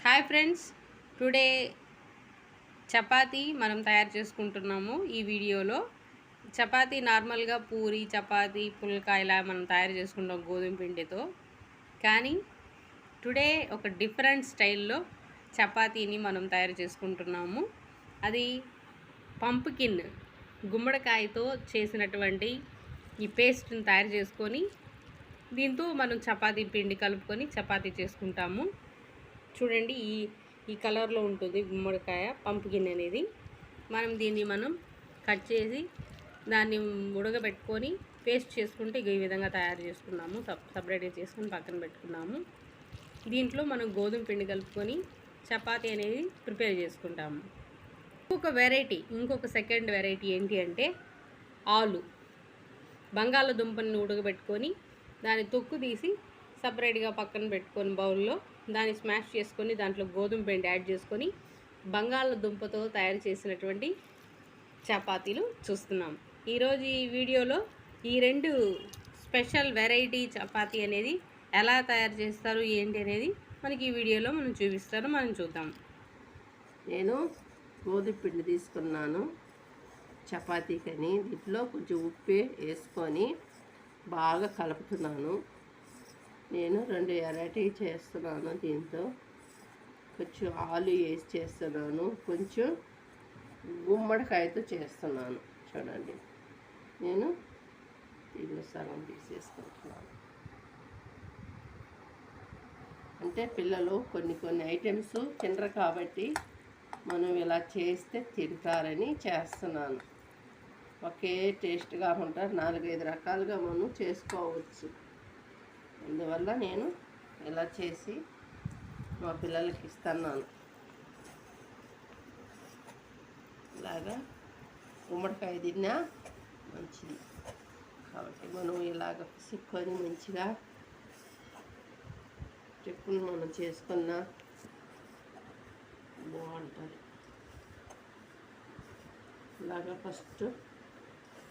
Hi friends, today chapati మనం తయారు చేసుకుంటున్నాము. ఈ వీడియోలో చపాతీ నార్మల్గా పూరి చపాతీ పుల్కా ఇలా మనం తయారు చేసుకుంటాం గోధుమ పిండితో. కానీ టుడే ఒక డిఫరెంట్ స్టైల్లో చపాతీని మనం తయారు చేసుకుంటున్నాము. అది పంప్కిన్ గుమ్మడికాయతో చేసినటువంటి ఈ పేస్ట్ని తయారు చేసుకొని దీంతో మనం చపాతీ పిండి కలుపుకొని చపాతీ చేసుకుంటాము. చూడండి, ఈ ఈ కలర్లో ఉంటుంది గుమ్మడికాయ పంప్కిన్ అనేది. దీన్ని కట్ చేసి దాన్ని ఉడకబెట్టుకొని పేస్ట్ చేసుకుంటే ఈ విధంగా తయారు చేసుకున్నాము. సపరేట్గా చేసుకొని పక్కన పెట్టుకున్నాము. దీంట్లో మనం గోధుమ పిండి కలుపుకొని చపాతీ అనేది ప్రిపేర్ చేసుకుంటాము. ఇంకొక సెకండ్ వెరైటీ ఏంటి అంటే ఆలు బంగాళదుంపని ఉడకబెట్టుకొని దాని తొక్కు తీసి సపరేట్గా పక్కన పెట్టుకొని బౌల్లో దాన్ని స్మాష్ చేసుకొని దాంట్లో గోధుమ పిండి యాడ్ చేసుకొని బంగాళదుంపతో తయారు చేసినటువంటి చపాతీలు చూస్తున్నాం. ఈరోజు ఈ వీడియోలో ఈ రెండు స్పెషల్ వెరైటీ చపాతీ అనేది ఎలా తయారు చేస్తారు ఏంటి అనేది మనకి ఈ వీడియోలో చూపిస్తారు. మనం చూద్దాం. నేను గోధుమ పిండి తీసుకున్నాను చపాతీకని. దీంట్లో కొంచెం ఉప్పు వేసుకొని బాగా కలుపుతున్నాను. నేను 2 వెరైటీ చేస్తున్నాను. దీంతో కొంచెం ఆలు వేసి చేస్తున్నాను, కొంచెం గుమ్మడికాయతో చేస్తున్నాను. చూడండి, నేను దీన్ని సగం తీసేసుకుంటున్నాను. అంటే పిల్లలు కొన్ని ఐటమ్స్ తినరు కాబట్టి మనం ఇలా చేస్తే తింటారని చేస్తున్నాను. ఒకే టేస్ట్ కాకుండా 4-5 రకాలుగా మనం చేసుకోవచ్చు. అందువల్ల నేను ఇలా చేసి మా పిల్లలకి ఇస్తున్నాను. ఇలాగా గుమ్మడికాయ తిన్నా మంచిది కాబట్టి మనం ఇలాగ పిసుక్కొని మంచిగా చెప్పులు మనం చేసుకున్నా బాగుంటుంది. ఇలాగా ఫస్ట్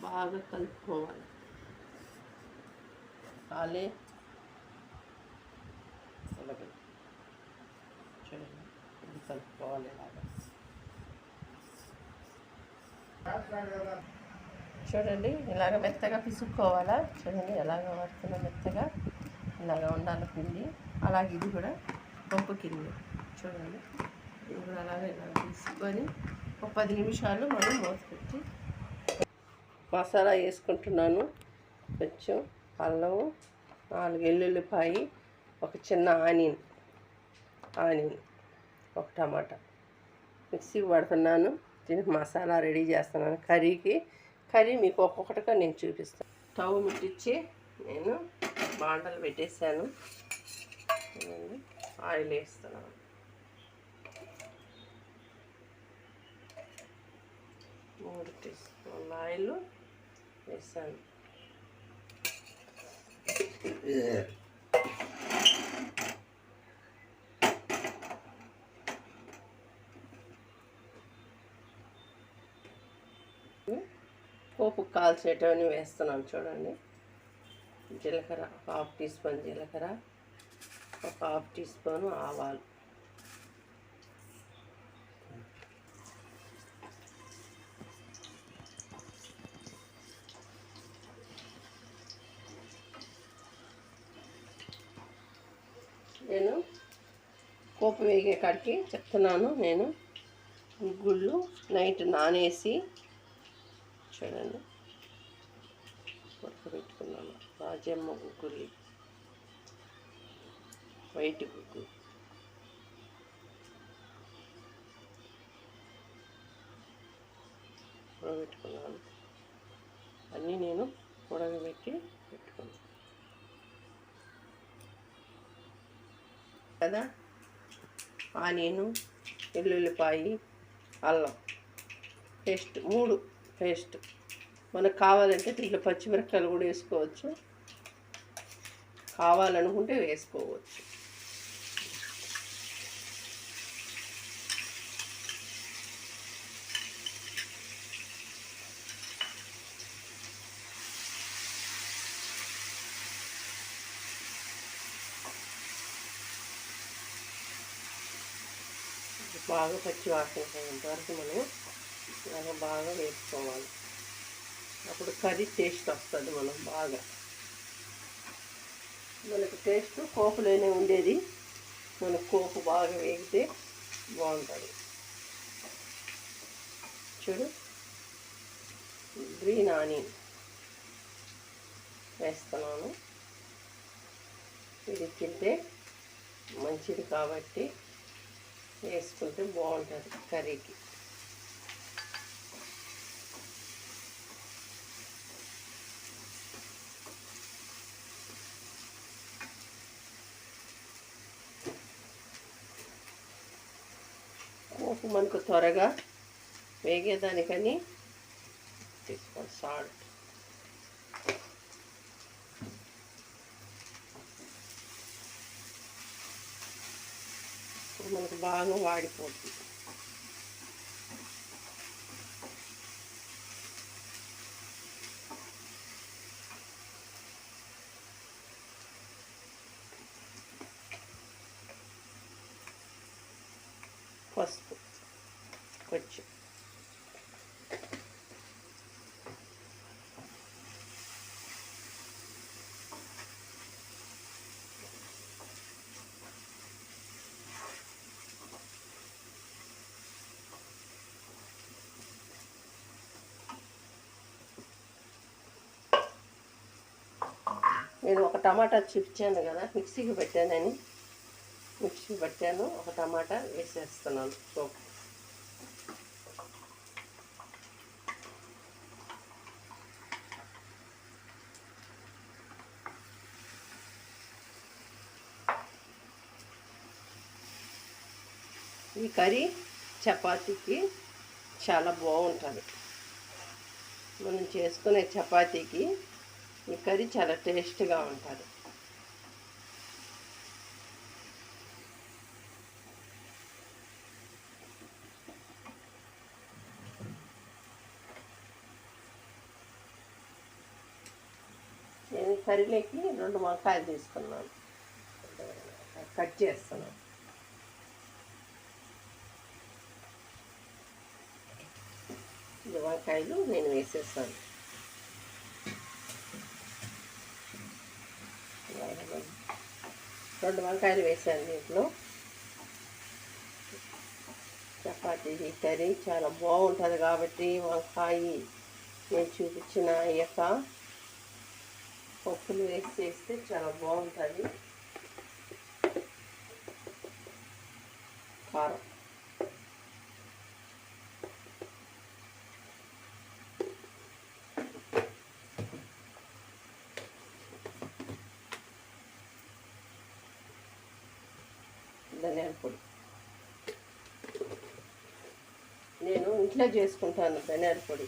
బాగా కలుపుకోవాలి. కాలే చూడండి, ఇది కలుపుకోవాలి. చూడండి, ఇలాగ మెత్తగా పిసుక్కోవాలా. చూడండి ఎలాగ పడుతుందో మెత్తగా ఇలాగ ఉండాలి పిండి. అలాగే ఇది కూడా పంప్కిన్. చూడండి, ఇది కూడా అలాగే ఇలా తీసుకొని ఒక 10 నిమిషాలు మనం మూత పెట్టి మసాలా వేసుకుంటున్నాను. కొంచెం అల్లం, 4 వెల్లుల్లిపాయి, ఒక చిన్న ఆనియన్, ఒక టమాటా మిక్సీకి పడుతున్నాను. దీనికి మసాలా రెడీ చేస్తున్నాను. కర్రీ మీకు ఒక్కొక్కటిగా నేను చూపిస్తాను. స్టవ్ ముట్టించి నేను బాండలు పెట్టేశాను. ఆయిల్ వేస్తున్నాను. మూడు టీ స్పూన్ల ఆయిల్ వేసాను. పోపు కాల్చేటవన్నీ వేస్తున్నాను. చూడండి, జీలకర్ర 1/2 టీ స్పూన్ జీలకర్ర, ఒక 1/2 టీ స్పూను ఆవాలు, నేను పోపు వేగే కాడికి చెప్తున్నాను. నేను గుళ్ళు నైట్ నానేసి చూడండి ఉడకబెట్టుకున్నాను. రాజమ్మ గుగ్గులు, వైట్ గుగ్గు, ఉడకబెట్టుకున్నాను. అన్నీ నేను ఉడకబెట్టి పెట్టుకున్నాను కదా. ఆనియను, వెల్లుల్లిపాయి, అల్లం పేస్ట్ 3 పేస్ట్. మనకు కావాలంటే దీంట్లో పచ్చిమిరపకాయలు కూడా వేసుకోవచ్చు, కావాలనుకుంటే వేసుకోవచ్చు. బాగా పచ్చి వాసన పోయేంత వరకు మనం ఇలాగ బాగా వేసుకోవాలి. అప్పుడు కర్రీ టేస్ట్ వస్తుంది. మనకు టేస్ట్ పోపులోనే ఉండేది. మనకు పోపు బాగా వేగితే బాగుంటుంది. చూడు, గ్రీన్ ఆనియన్ వేస్తున్నాను. ఇది తింటే మంచిది కాబట్టి వేసుకుంటే బాగుంటుంది కర్రీకి. పోపు మనకు త్వరగా వేగేదానికని తీసుకోండి సాల్ట్. ఇప్పుడు మనకు బాగా వాడిపోతుంది. పసుపు కొంచెం, నేను ఒక టమాటా చిప్చాను కదా, మిక్సీకి పెట్టానని మిక్సీ పెట్టాను. ఒక టమాటా వేసేస్తున్నాను సోప్. ఈ కర్రీ చపాతీకి చాలా బాగుంటుంది. మనం చేసుకునే చపాతీకి ఈ కర్రీ చాలా టేస్ట్గా ఉంటుంది. నేను కర్రీలోకి 2 వంకాయలు తీసుకున్నాను, కట్ చేస్తున్నాను. ఈ వంకాయలు నేను వేసేస్తాను. 2 వంకాయలు వేసాను దీంట్లో. చపాతీ కర్రీ చాలా బాగుంటుంది కాబట్టి వంకాయ నేను చూపించిన ఈ యొక్క పప్పులు వేసి చేస్తే చాలా బాగుంటుంది. కారం, ధనియాల పొడి. నేను ఇంట్లో చేసుకుంటాను ధనియాల పొడి,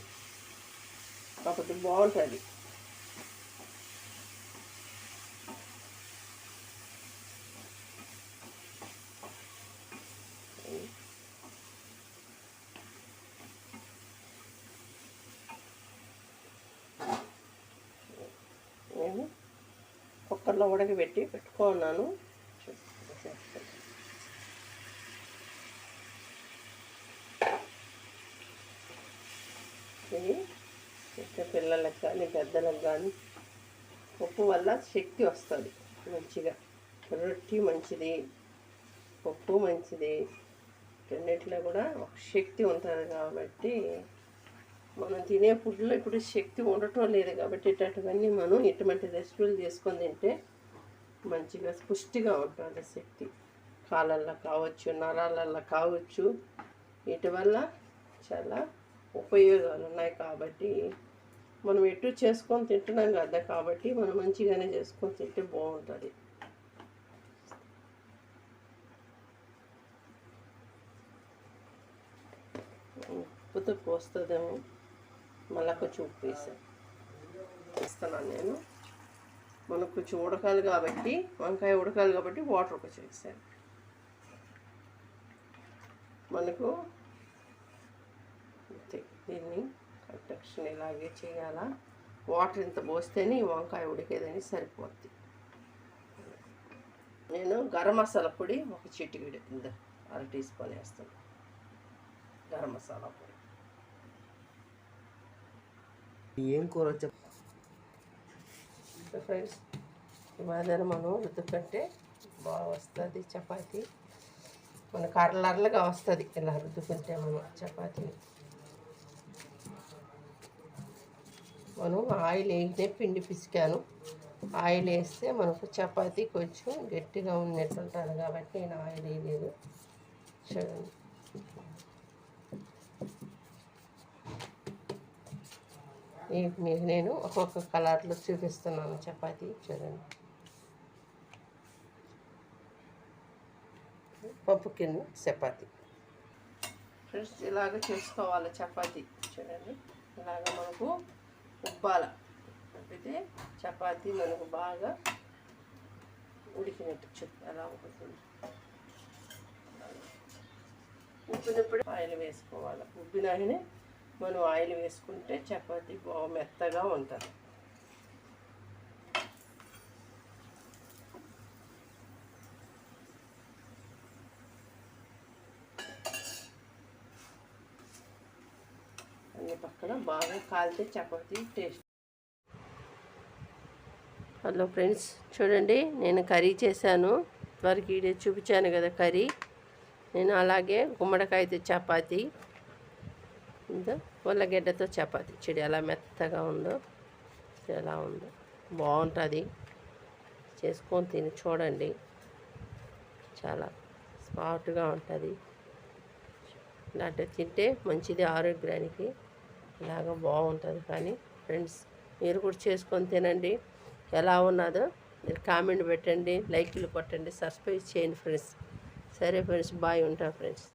కాబట్టి బాగుంటుంది. నేను కుక్కర్లో ఉడకబెట్టి పెట్టుకున్నాను. ఇది పిల్లలకు కానీ పెద్దలకు కానీ పప్పు వల్ల శక్తి వస్తుంది మంచిగా. రొట్టి మంచిది, పప్పు మంచిది, రెండిట్లో కూడా ఒక శక్తి ఉంటుంది కాబట్టి మనం తినే ఫుడ్లో ఇప్పుడు శక్తి ఉండటం లేదు కాబట్టి ఇటువంటివన్నీ మనం ఇటువంటి రెసిపీలు చేసుకొని తింటే మంచిగా పుష్టిగా ఉంటుంది. శక్తి కాళ్ళల్లో కావచ్చు, నరాలల్లో కావచ్చు, వీటి వల్ల చాలా ఉపయోగాలు ఉన్నాయి. కాబట్టి మనం ఎటు చేసుకొని తింటున్నాం కదా, కాబట్టి మనం మంచిగానే చేసుకొని తింటే బాగుంటుంది. ఉప్పు తక్కువ వస్తుందేమో, మళ్ళీ కొంచెం ఉప్పు వేస్తాను నేను. మనకు కొంచెం ఉడకాలి కాబట్టి, వంకాయ ఉడకాలి కాబట్టి వాటర్ కొంచెం వేసాను. మనకు దీన్ని కరెక్షన్ ఇలాగే చేయాలా, వాటర్ ఇంత పోస్తేనే ఈ వంకాయ ఉడికేదని సరిపోద్ది. నేను గరం మసాలా పొడి ఒక చిటికెడు 1 టీ స్పూన్ వేస్తాం గరం మసాలా పొడి. ఏం కూర ఫ్రెండ్స్ ఈ మాదిరి మనం రుద్దుకుంటే బాగా వస్తుంది చపాతీ. మనకు అరలరలుగా వస్తుంది ఇలా రుద్దుకుంటే మనం చపాతీని. మనం ఆయిల్ వేయనే పిండి పిసికాను. ఆయిల్ వేస్తే మనకు చపాతీ కొంచెం గట్టిగా ఉన్నట్టు ఉంటుంది కాబట్టి నేను ఆయిల్ వేయలేదు. చూడండి మీకు నేను ఒక్కొక్క కలర్లో చూపిస్తున్నాను చపాతీ. చూడండి పంపుకిన్ చపాతీ. ఫ్రెండ్స్ ఇలాగ చేసుకోవాలి చపాతీ. చూడండి ఇలాగ మనకు ఉబ్బాల ఉబ్బితే చపాతీ మనకు బాగా ఉడికినట్టు ఎలా ఉడుకుతుంది. ఉబ్బినప్పుడు ఆయిల్ వేసుకోవాలి. ఉబ్బినాకనే మనం ఆయిల్ వేసుకుంటే చపాతీ బాగా మెత్తగా ఉంటుంది. అన్ని పక్కన బాగా కాలితే చపాతీ టేస్ట్. హలో ఫ్రెండ్స్ చూడండి నేను కర్రీ చేశాను. వారికి వీడియో చూపించాను కదా కర్రీ. నేను అలాగే గుమ్మడికాయతో చపాతీ ఇంకా ఉల్లగడ్డతో చపాతీ. చెడు ఎలా మెత్తగా ఉందో ఎలా ఉందో బాగుంటుంది. చేసుకొని తిని చూడండి చాలా సాఫ్ట్గా ఉంటుంది. ఇలాంటివి తింటే మంచిది ఆరోగ్యానికి. ఇలాగ బాగుంటుంది. కానీ ఫ్రెండ్స్ మీరు కూడా చేసుకొని తినండి. ఎలా ఉన్నదో మీరు కామెంట్ పెట్టండి, లైక్లు కొట్టండి, సబ్స్క్రైబ్ చేయండి ఫ్రెండ్స్. సరే ఫ్రెండ్స్ బాయ్, ఉంటా ఫ్రెండ్స్.